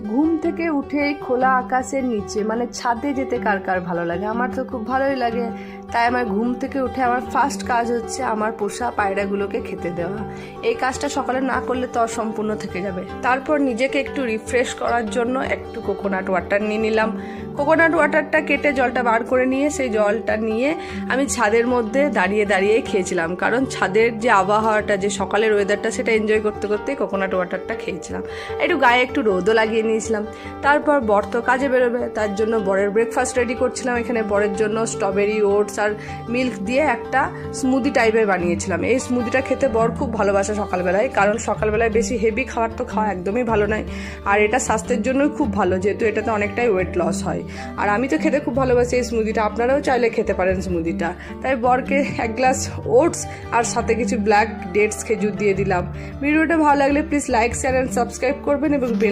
ঘুম থেকে উঠে খোলা আকাশের নিচে মানে ছাদে যেতে কার কার ভালো লাগে? আমার তো খুব ভালোই লাগে। তাই আমার ঘুম থেকে উঠে আমার ফার্স্ট কাজ হচ্ছে আমার পোষা পায়রাগুলোকে খেতে দেওয়া। এই কাজটা সকালে না করলে তো অসম্পূর্ণ থেকে যাবে। তারপর নিজেকে একটু রিফ্রেশ করার জন্য একটু কোকোনাট ওয়াটার নিয়ে নিলাম। কোকোনাট ওয়াটারটা কেটে জলটা বার করে নিয়ে সেই জলটা নিয়ে আমি ছাদের মধ্যে দাঁড়িয়ে দাঁড়িয়ে খেয়েছিলাম, কারণ ছাদের যে আবহাওয়াটা, যে সকালের ওয়েদারটা, সেটা এনজয় করতে করতেই কোকোনাট ওয়াটারটা খেয়েছিলাম। একটু গায়ে একটু রোদও লাগিয়ে নিয়েছিলাম। তারপর বর তো কাজে বেরোবে, তার জন্য বরের ব্রেকফাস্ট রেডি করছিলাম। এখানে বরের জন্য স্ট্রবেরি, ওটস আর মিল্ক দিয়ে একটা স্মুদি টাইপের বানিয়েছিলাম। এই স্মুদিটা খেতে বর খুব ভালোবাসে সকালবেলায়, কারণ সকালবেলায় বেশি হেভি খাবার তো খাওয়া একদমই ভালো নয়। আর এটা স্বাস্থ্যের জন্যই খুব ভালো, যেহেতু এটাতে অনেকটাই ওয়েট লস হয়। আর আমি তো খেতে খুব ভালোবাসি এই স্মুদিটা, আপনারাও চাইলে খেতে পারেন স্মুদিটা। তাই বরকে এক গ্লাস ওটস আর সাথে কিছু ব্ল্যাক ডেটস খেজুর দিয়ে দিলাম। ভিডিওটা ভালো লাগলে please like, share and subscribe করবেন এবং বেল